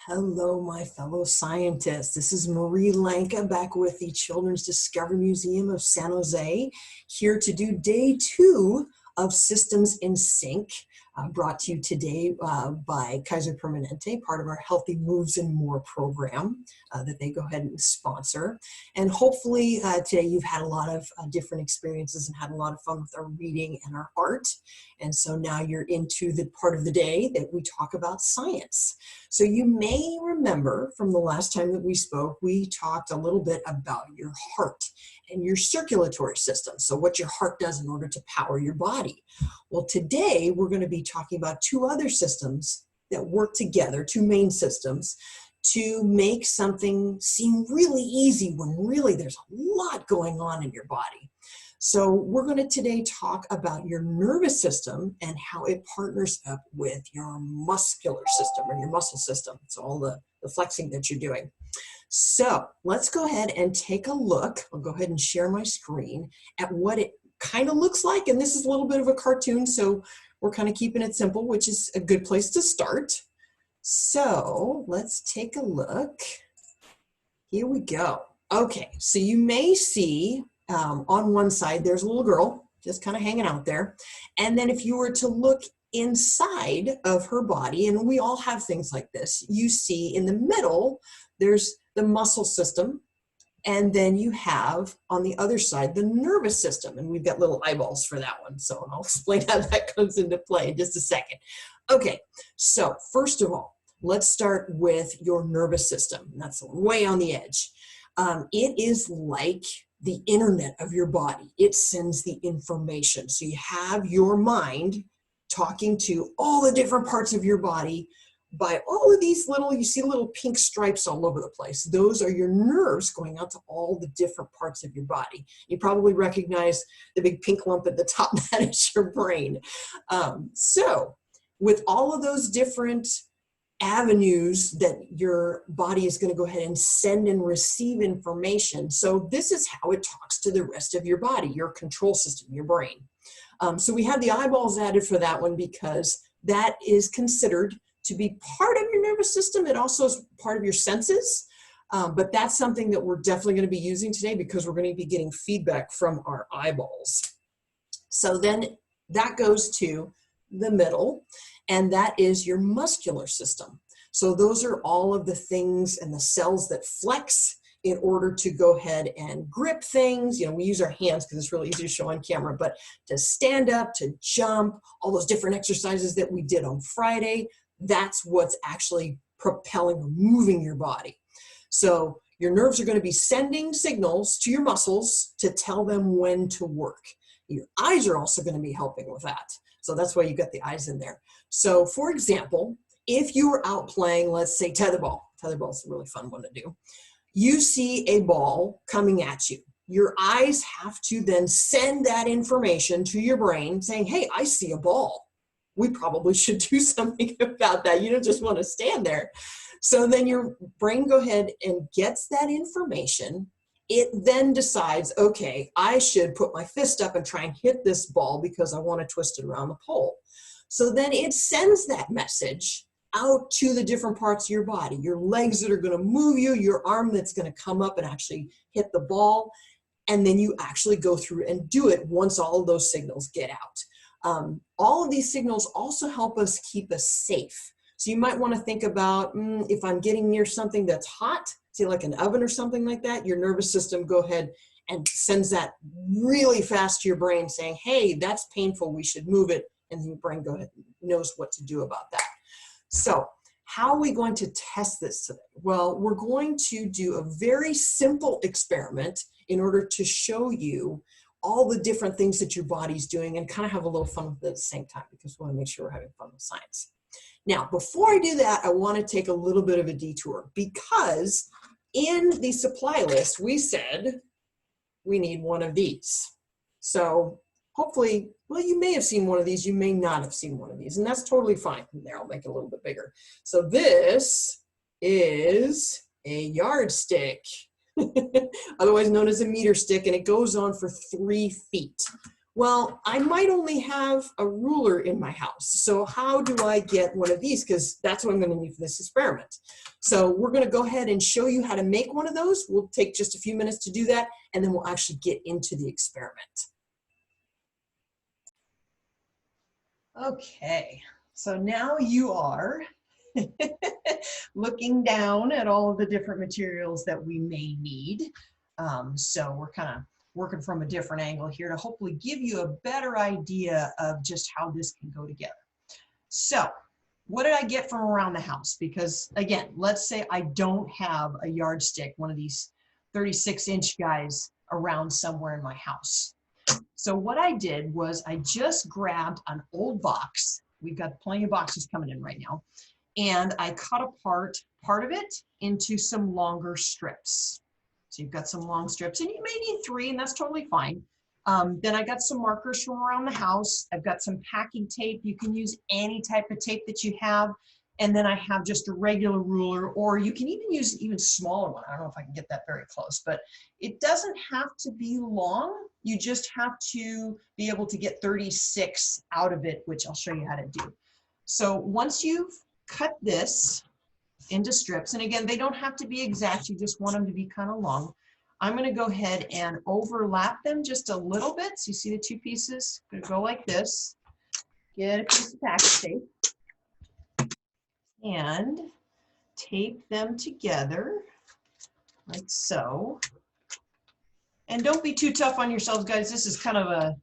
Hello, my fellow scientists. This is Marie Lanka back with the Children's Discovery Museum of San Jose, here to do day 2 of Systems in Sync, brought to you today by Kaiser Permanente, part of our Healthy Moves and More program that they go ahead and sponsor. And hopefully today you've had a lot of different experiences and had a lot of fun with our reading and our art. And so now you're into the part of the day that we talk about science. So you may remember from the last time that we spoke, we talked a little bit about your heart and your circulatory system. So what your heart does in order to power your body. Well, today we're going to be talking about 2 other systems that work together, 2 main systems, to make something seem really easy when really there's a lot going on in your body. So we're going to today talk about your nervous system and how it partners up with your muscular system or your muscle system. It's all the flexing that you're doing. So let's go ahead and take a look. I'll go ahead and share my screen at what it kind of looks like. And this is a little bit of a cartoon, so we're kind of keeping it simple, which is a good place to start. So let's take a look. Here we go. Okay, so you may see on one side, there's a little girl just kind of hanging out there. And then if you were to look inside of her body, and we all have things like this, you see in the middle, there's the muscle system. And then you have on the other side, the nervous system. And we've got little eyeballs for that one. So I'll explain how that comes into play in just a second. Okay, so first of all, let's start with your nervous system. That's way on the edge. It is like the internet of your body. It sends the information. So you have your mind talking to all the different parts of your body by all of these little, you see little pink stripes all over the place. Those are your nerves going out to all the different parts of your body. You probably recognize the big pink lump at the top, that is your brain. So with all of those different avenues that your body is going to go ahead and send and receive information. So this is how it talks to the rest of your body, your control system, your brain. So we have the eyeballs added for that one because that is considered to be part of your nervous system. It also is part of your senses, but that's something that we're definitely going to be using today because we're going to be getting feedback from our eyeballs. So then that goes to the middle, and that is your muscular system. So those are all of the things and the cells that flex in order to go ahead and grip things. You know, we use our hands because it's really easy to show on camera, but to stand up, to jump, all those different exercises that we did on Friday, that's what's actually propelling or moving your body. So your nerves are going to be sending signals to your muscles to tell them when to work. Your eyes are also going to be helping with that. So that's why you got the eyes in there. So for example, if you were out playing, let's say tetherball. Tetherball is a really fun one to do. You see a ball coming at you. Your eyes have to then send that information to your brain saying, hey, I see a ball. We probably should do something about that. You don't just want to stand there. So then your brain go ahead and gets that information. It then decides, okay, I should put my fist up and try and hit this ball because I want to twist it around the pole. So then it sends that message out to the different parts of your body, your legs that are going to move you, your arm that's going to come up and actually hit the ball. And then you actually go through and do it once all of those signals get out. All of these signals also help us keep us safe. So you might want to think about if I'm getting near something that's hot, say like an oven or something like that, your nervous system go ahead and sends that really fast to your brain saying, hey, that's painful, we should move it. And your brain go ahead and knows what to do about that. So how are we going to test this today? Well, we're going to do a very simple experiment in order to show you all the different things that your body's doing and kind of have a little fun with it at the same time because we want to make sure we're having fun with science. Now, before I do that, I want to take a little bit of a detour because in the supply list, we said we need one of these. So hopefully, well, you may have seen one of these, you may not have seen one of these, and that's totally fine. There, I'll make it a little bit bigger. So this is a yardstick, otherwise known as a meter stick, and it goes on for 3 feet. Well, I might only have a ruler in my house. So how do I get one of these? Because that's what I'm going to need for this experiment. So we're going to go ahead and show you how to make one of those. We'll take just a few minutes to do that, and then we'll actually get into the experiment. Okay, so now you are looking down at all of the different materials that we may need. So we're kind of working from a different angle here to hopefully give you a better idea of just how this can go together. So what did I get from around the house? Because again, let's say I don't have a yardstick, one of these 36-inch guys around somewhere in my house. So what I did was I just grabbed an old box. We've got plenty of boxes coming in right now. And I cut apart part of it into some longer strips. So you've got some long strips, and you may need 3, and that's totally fine. Then I got some markers from around the house. I've got some packing tape. You can use any type of tape that you have. And then I have just a regular ruler, or you can even use an even smaller one. I don't know if I can get that very close, but it doesn't have to be long. You just have to be able to get 36 out of it, which I'll show you how to do. So once you've cut this into strips, and again, they don't have to be exact, you just want them to be kind of long. I'm going to go ahead and overlap them just a little bit. So you see the 2 pieces? I'm going to go like this, get a piece of packing tape, and tape them together like so. And don't be too tough on yourselves, guys. This is kind of a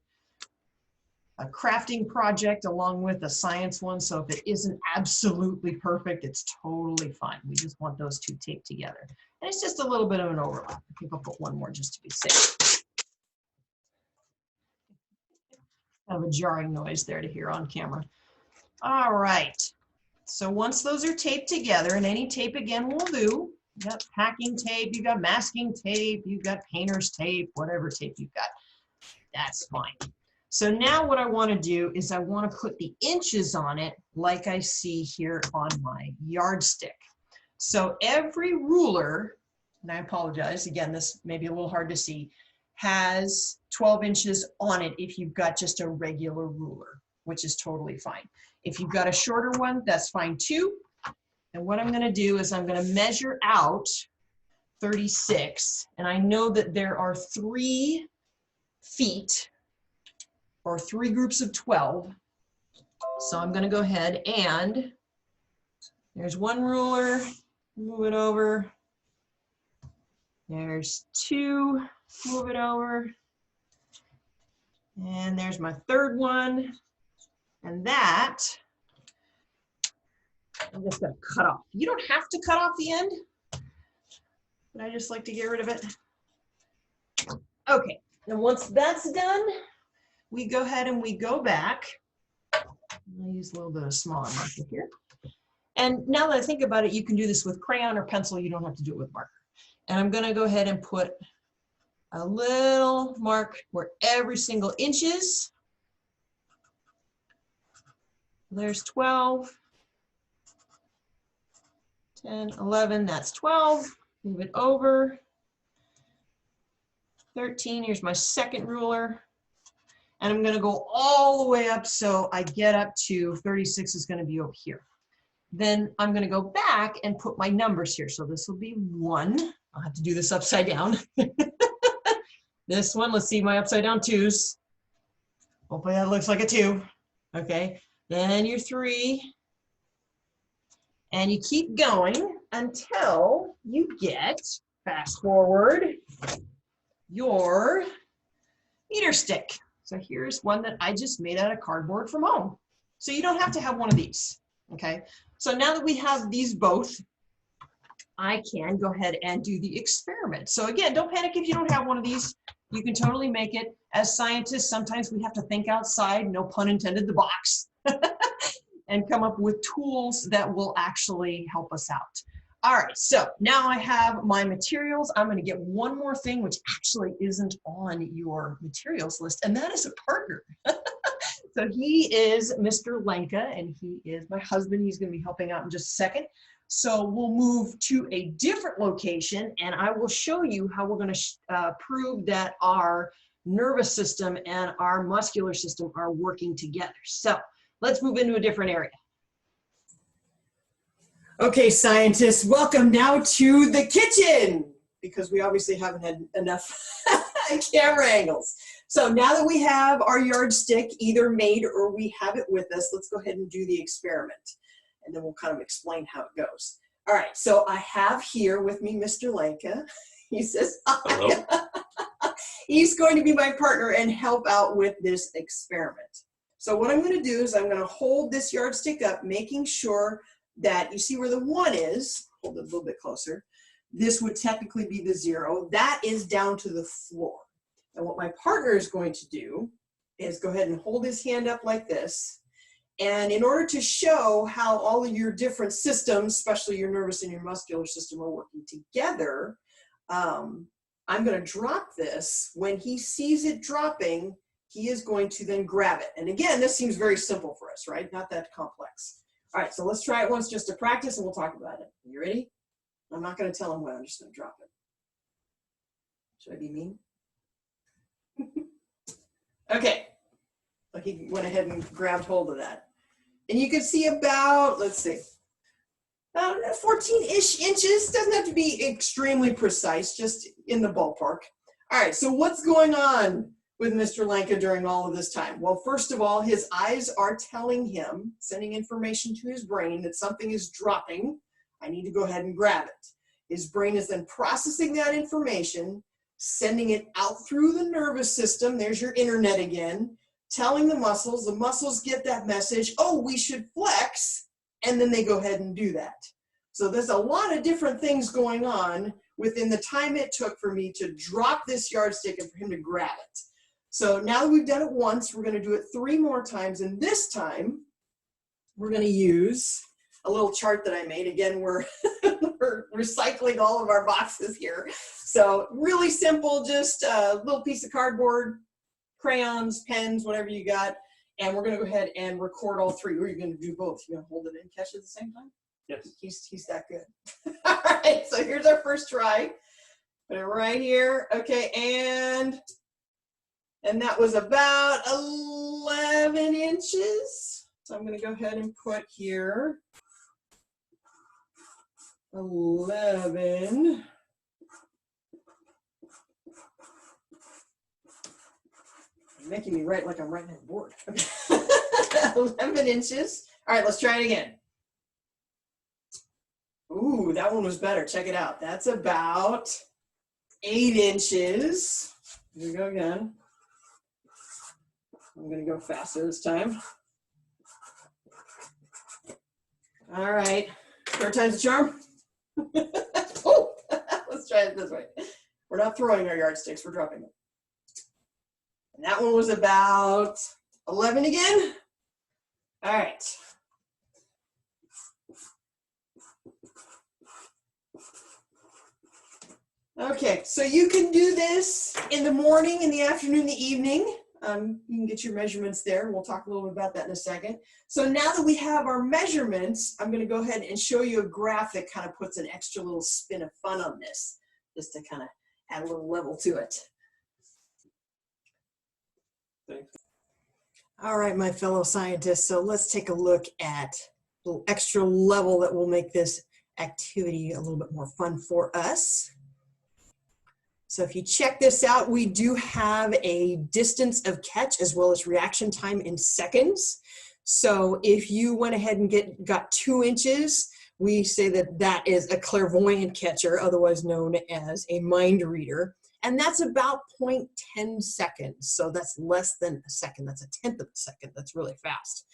crafting project along with a science one. So if it isn't absolutely perfect, it's totally fine. We just want those 2 taped together. And it's just a little bit of an overlap. I think I'll put one more just to be safe. Kind of a jarring noise there to hear on camera. All right. So once those are taped together, and any tape again will do, you got packing tape, you got masking tape, you've got painter's tape, whatever tape you've got, that's fine. So now what I want to do is I want to put the inches on it like I see here on my yardstick. So every ruler, and I apologize, again, this may be a little hard to see, has 12 inches on it if you've got just a regular ruler, which is totally fine. If you've got a shorter one, that's fine too. And what I'm going to do is I'm going to measure out 36, and I know that there are 3 feet or 3 groups of 12. So I'm going to go ahead and there's one ruler, move it over. There's 2, move it over. And there's my 3rd one. And that, I'm just going to cut off. You don't have to cut off the end, but I just like to get rid of it. Okay, and once that's done, we go ahead and we go back. I'll use a little bit of smaller marker here. And now that I think about it, you can do this with crayon or pencil. You don't have to do it with marker. And I'm going to go ahead and put a little mark where every single inch is. There's 12, 10, 11, that's 12. Move it over. 13, here's my 2nd ruler. And I'm going to go all the way up so I get up to 36 is going to be over here. Then I'm going to go back and put my numbers here. So this will be 1. I'll have to do this upside down. This one, let's see my upside down 2s. Hopefully that looks like a 2. Okay. Then your 3. And you keep going until you get, fast forward, your meter stick. So here's one that I just made out of cardboard from home. So you don't have to have one of these, okay? So now that we have these both, I can go ahead and do the experiment. So again, don't panic if you don't have one of these. You can totally make it. As scientists, sometimes we have to think outside, no pun intended, the box, and come up with tools that will actually help us out. All right, so now I have my materials. I'm going to get one more thing, which actually isn't on your materials list, and that is a partner. So he is Mr. Lenka, and he is my husband. He's going to be helping out in just a second. So we'll move to a different location, and I will show you how we're going to prove that our nervous system and our muscular system are working together. So let's move into a different area. Okay, scientists, welcome now to the kitchen, because we obviously haven't had enough camera angles. So now that we have our yardstick either made or we have it with us, let's go ahead and do the experiment. And then we'll kind of explain how it goes. All right, so I have here with me Mr. Lanka. He says, hello. He's going to be my partner and help out with this experiment. So what I'm going to do is I'm going to hold this yardstick up, making sure that you see where the 1 is. Hold it a little bit closer. This would technically be the 0. That is down to the floor. And what my partner is going to do is go ahead and hold his hand up like this. And in order to show how all of your different systems, especially your nervous and your muscular system, are working together, I'm going to drop this. When he sees it dropping, he is going to then grab it. And again, this seems very simple for us, right? Not that complex. All right, so let's try it once just to practice and we'll talk about it. You ready? I'm not going to tell him when, I'm just going to drop it. Should I be mean? Okay. So he went ahead and grabbed hold of that. And you can see about, let's see, about 14-ish inches. Doesn't have to be extremely precise, just in the ballpark. All right, so what's going on with Mr. Lanka during all of this time? Well, first of all, his eyes are telling him, sending information to his brain that something is dropping. I need to go ahead and grab it. His brain is then processing that information, sending it out through the nervous system. There's your internet again, telling the muscles get that message, oh, we should flex, and then they go ahead and do that. So there's a lot of different things going on within the time it took for me to drop this yardstick and for him to grab it. So now that we've done it once, we're going to do it 3 more times, and this time we're going to use a little chart that I made. Again, we're recycling all of our boxes here. So really simple, just a little piece of cardboard, crayons, pens, whatever you got, and we're going to go ahead and record all 3. Or you're going to do both. You're going to hold it and catch it at the same time? Yes. He's that good. All right, so here's our first try. Put it right here. Okay, and that was about 11 inches. So I'm going to go ahead and put here 11. You're making me write like I'm writing on a board. 11 inches. All right, let's try it again. Ooh, that one was better. Check it out. That's about 8 inches. Here we go again. I'm going to go faster this time. All right. 3rd time's a charm. Oh, let's try it this way. We're not throwing our yardsticks. We're dropping them. And that one was about 11 again. All right. Okay, so you can do this in the morning, in the afternoon, the evening. You can get your measurements there. We'll talk a little bit about that in a second. So now that we have our measurements, I'm going to go ahead and show you a graph that kind of puts an extra little spin of fun on this, just to kind of add a little level to it. Thanks. All right, my fellow scientists, so let's take a look at a little extra level that will make this activity a little bit more fun for us. So if you check this out, we do have a distance of catch as well as reaction time in seconds. So if you went ahead and got 2 inches, we say that that is a clairvoyant catcher, otherwise known as a mind reader. And that's about 0.10 seconds. So that's less than a second. That's a 1/10 of a second. That's really fast.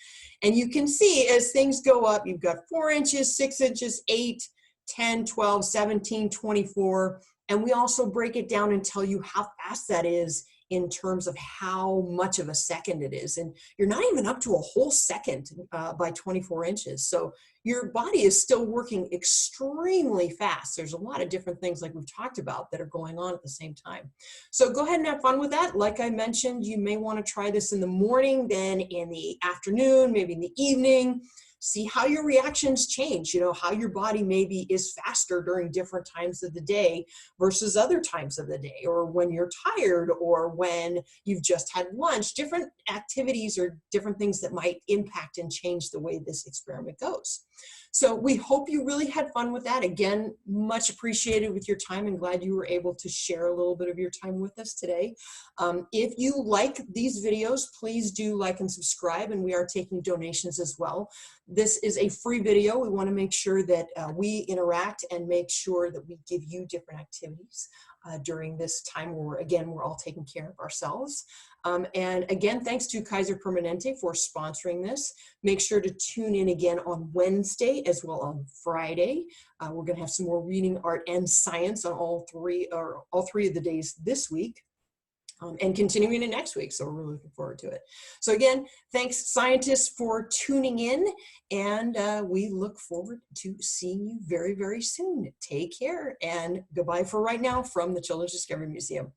And you can see as things go up, you've got 4 inches, 6 inches, 8, 10, 12, 17, 24. And we also break it down and tell you how fast that is in terms of how much of a second it is. And you're not even up to a whole second by 24 inches. So your body is still working extremely fast. There's a lot of different things like we've talked about that are going on at the same time. So go ahead and have fun with that. Like I mentioned, you may want to try this in the morning, then in the afternoon, maybe in the evening. see how your reactions change, you know, how your body maybe is faster during different times of the day versus other times of the day, or when you're tired, or when you've just had lunch. Different activities or different things that might impact and change the way this experiment goes. So we hope you really had fun with that. Again, much appreciated with your time, and glad you were able to share a little bit of your time with us today. If you like these videos, please do like and subscribe, and we are taking donations as well. This is a free video. We want to make sure that we interact and make sure that we give you different activities during this time where, again, we're all taking care of ourselves. And again, thanks to Kaiser Permanente for sponsoring this. Make sure to tune in again on Wednesday as well on Friday. We're going to have some more reading, art, and science on all three of the days this week. And continuing to next week. So we're really looking forward to it. So again, thanks scientists for tuning in, and we look forward to seeing you very, very soon. Take care, and goodbye for right now from the Children's Discovery Museum.